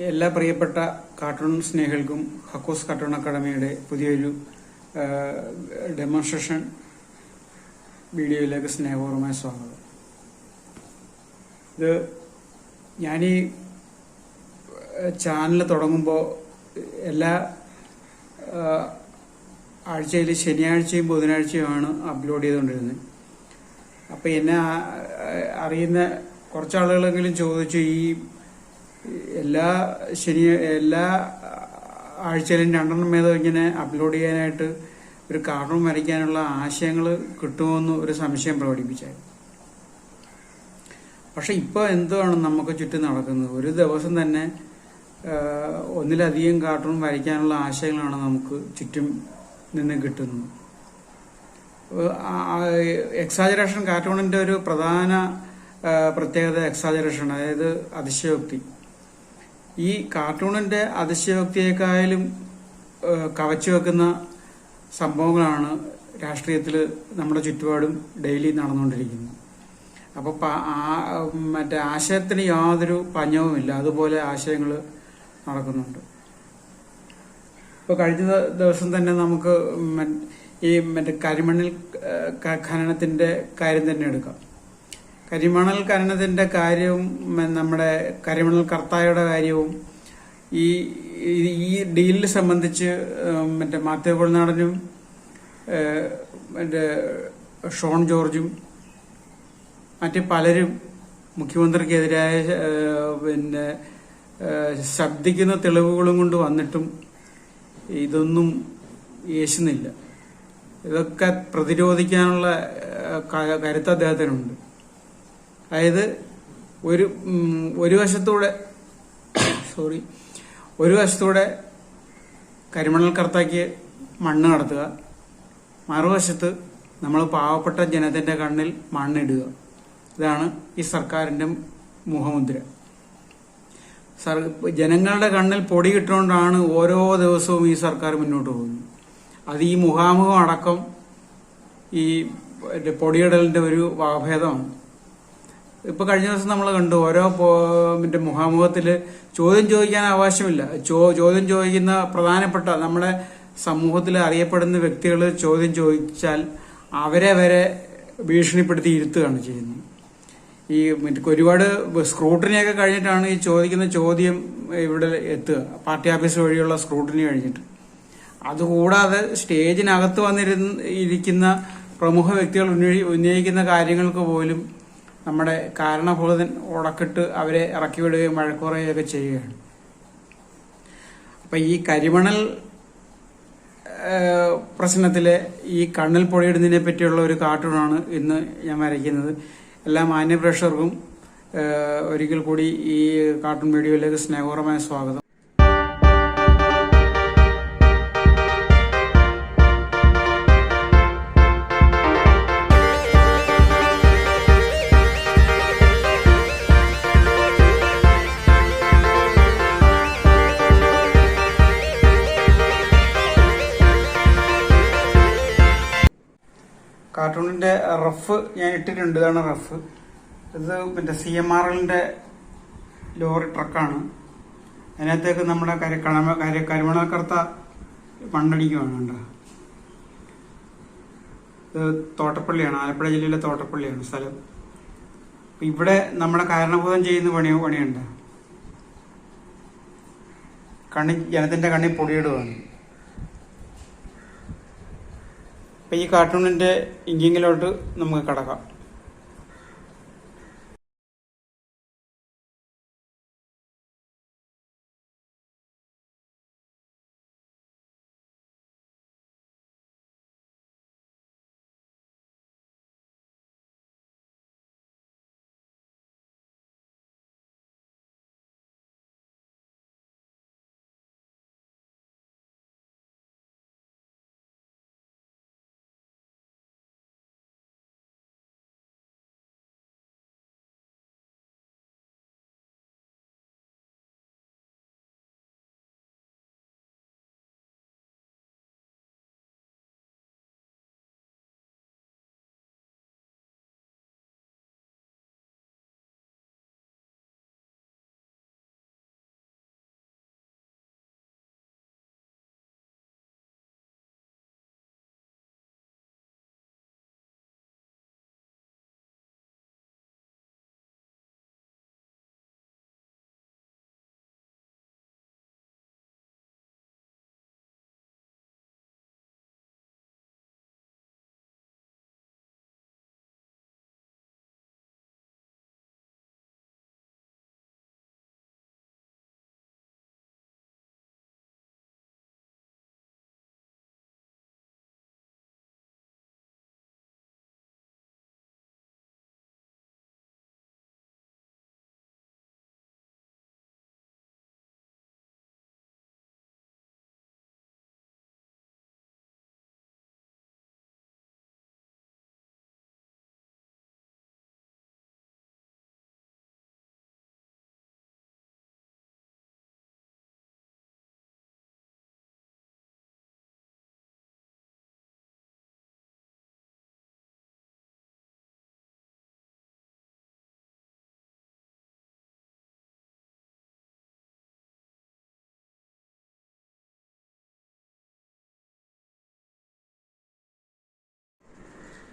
എല്ലാ പ്രിയപ്പെട്ട cartoon സ്നേഹികൾക്കും ഹക്കോസ് cartoon അക്കാഡമിയുടെ പുതിയൊരു ഡെമോൺസ്ട്രേഷൻ വീഡിയോയിലേക്ക് സ്നേഹപൂർവ്വമായ സ്വാഗതം. ഇത് ഞാനീ ചാനൽ തുടങ്ങുമ്പോൾ എല്ലാ ആഴ്ചയിൽ ശനിയാഴ്ചയും ബുധനാഴ്ചയുമാണ് അപ്ലോഡ് ചെയ്തുകൊണ്ടിരുന്നത്. അപ്പോൾ എന്നെ അറിയുന്ന കുറച്ചാളുകളെങ്കിലും ചോദിച്ചു, ഈ എല്ലാ ആഴ്ചയിലും 2 വീതം ഇങ്ങനെ അപ്ലോഡ് ചെയ്യാനായിട്ട് ഒരു കാർട്ടൂൺ വരയ്ക്കാനുള്ള ആശയങ്ങൾ കിട്ടുമോയെന്ന് ഒരു സംശയം പ്രകടിപ്പിച്ചായിരുന്നു. പക്ഷെ ഇപ്പോൾ എന്താണ് നമുക്ക് ചുറ്റും നടക്കുന്നത്? ഒരു ദിവസം തന്നെ ഒന്നിലധികം കാർട്ടൂൺ വരയ്ക്കാനുള്ള ആശയങ്ങളാണ് നമുക്ക് ചുറ്റും നിന്ന് കിട്ടുന്നത്. എക്സാജറേഷൻ, കാർട്ടൂണിന്റെ ഒരു പ്രധാന പ്രത്യേകത എക്സാജറേഷൻ, അതായത് അതിശയോക്തി. ഈ കാർട്ടൂണിന്റെ അതിശയോക്തിയേക്കാളും കവച്ചു വെക്കുന്ന സംഭവങ്ങളാണ് രാഷ്ട്രീയത്തിൽ നമ്മുടെ ചുറ്റുപാടും ഡെയിലി നടന്നുകൊണ്ടിരിക്കുന്നത്. അപ്പോൾ മറ്റേ ആശയത്തിന് യാതൊരു പഞ്ഞവുമില്ല, അതുപോലെ ആശയങ്ങൾ നടക്കുന്നുണ്ട്. ഇപ്പോൾ കഴിഞ്ഞ ദിവസം തന്നെ നമുക്ക് മറ്റേ കരിമണൽ ഖനനത്തിന്റെ കാര്യം തന്നെ എടുക്കാം. കരിമണൽ ഖനനത്തിന്റെ കാര്യവും നമ്മുടെ കരിമണൽ കർത്തായുടെ കാര്യവും ഈ ഡീലിനെ സംബന്ധിച്ച് മറ്റേ മാത്യു കൊൾനാടനും മറ്റേ ഷോൺ ജോർജും മറ്റ് പലരും മുഖ്യമന്ത്രിക്കെതിരായ ശബ്ദിക്കുന്ന തെളിവുകളും കൊണ്ട് വന്നിട്ടും ഇതൊന്നും യേശുന്നില്ല. ഇതൊക്കെ പ്രതിരോധിക്കാനുള്ള കരുത്ത് അദ്ദേഹത്തിനുണ്ട്. അതായത് ഒരു വശത്തൂടെ കരിമണൽ കർത്താക്ക് മണ്ണ് കടത്തുക, മറുവശത്ത് നമ്മൾ പാവപ്പെട്ട ജനത്തിന്റെ കണ്ണിൽ മണ്ണിടുക. ഇതാണ് ഈ സർക്കാരിന്റെ മുഖമുദ്ര. ജനങ്ങളുടെ കണ്ണിൽ പൊടി കിട്ടുകൊണ്ടാണ് ഓരോ ദിവസവും ഈ സർക്കാർ മുന്നോട്ട് പോകുന്നത്. അത് ഈ മുഖാമുഖം അടക്കം ഈ പൊടിയിടലിന്റെ ഒരു വകഭേദമാണ്. ഇപ്പൊ കഴിഞ്ഞ ദിവസം നമ്മൾ കണ്ടു, ഓരോ മുഖാമുഖത്തില് ചോദ്യം ചോദിക്കാൻ അവകാശമില്ല. ചോദ്യം ചോദിക്കുന്ന പ്രധാനപ്പെട്ട നമ്മുടെ സമൂഹത്തിൽ അറിയപ്പെടുന്ന വ്യക്തികൾ ചോദ്യം ചോദിച്ചാൽ അവരെ വരെ ഭീഷണിപ്പെടുത്തി ഇരുത്തുകയാണ് ചെയ്യുന്നത്. ഈ ഒരുപാട് സ്ക്രൂട്ടിനിയൊക്കെ കഴിഞ്ഞിട്ടാണ് ഈ ചോദിക്കുന്ന ചോദ്യം ഇവിടെ എത്തുക, പാർട്ടി ഓഫീസ് വഴിയുള്ള സ്ക്രൂട്ടിനി കഴിഞ്ഞിട്ട്. അതുകൂടാതെ സ്റ്റേജിനകത്ത് ഇരിക്കുന്ന പ്രമുഖ വ്യക്തികൾ ഉന്നയിക്കുന്ന കാര്യങ്ങൾക്ക് പോലും നമ്മുടെ കാരണഭൂതൻ ഉടക്കിട്ട് അവരെ ഇറക്കി വിടുകയും വഴക്കുറയുകയൊക്കെ ചെയ്യുകയാണ്. അപ്പൊ ഈ കരിമണൽ പ്രശ്നത്തിലെ ഈ കണ്ണിൽ പൊടിയിടുന്നതിനെ പറ്റിയുള്ള ഒരു കാർട്ടൂണാണ് ഇന്ന് ഞാൻ വരയ്ക്കുന്നത്. എല്ലാ മാന്യപ്രേക്ഷകർക്കും ഒരിക്കൽ കൂടി ഈ കാർട്ടൂൺ വീഡിയോയിലേക്ക് സ്നേഹപൂർവ്വമായ സ്വാഗതം. കാർട്ടൂണിന്റെ റഫ് ഞാൻ ഇട്ടിട്ടുണ്ട്. ഇതാണ് റഫ്. ഇത് മറ്റേ CMRLന്റെ ലോറി ട്രക്കാണ്. അതിനകത്തേക്ക് നമ്മുടെ കരിമണൽ കർത്ത മണ്ണടിക്കുവാണ്. കണ്ട, ഇത് തോട്ടപ്പള്ളിയാണ്, ആലപ്പുഴ ജില്ലയിലെ തോട്ടപ്പള്ളിയാണ് സ്ഥലം. ഇവിടെ നമ്മുടെ കാരണഭൂതം ചെയ്യുന്ന പണിയുണ്ട്. ജനത്തിന്റെ കണ്ണിൽ പൊടിയിടുകയാണ്. ഈ കാർട്ടൂണിന്റെ ഇങ്കിങ്ങിലോട്ട് നമുക്ക് കടക്കാം.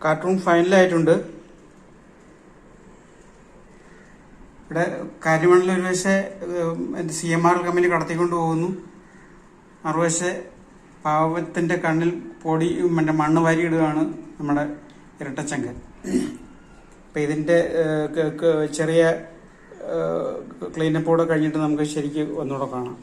കാർട്ടൂൺ ഫൈനലായിട്ടുണ്ട്. ഇവിടെ കാര്യമണ്ണിൽ ഒരു വശം CMR കമ്പനി കടത്തിക്കൊണ്ട് പോകുന്നു, മറുവശം പാവത്തിന്റെ കണ്ണിൽ പൊടി മണ്ണ് വാരിയിടുകയാണ് നമ്മുടെ ഇരട്ടച്ചങ്കൻ. അപ്പം ഇതിന്റെ ചെറിയ ക്ലീനപ്പോടെ കഴിഞ്ഞിട്ട് നമുക്ക് ശരിക്കും ഒന്നുകൂടെ കാണാം.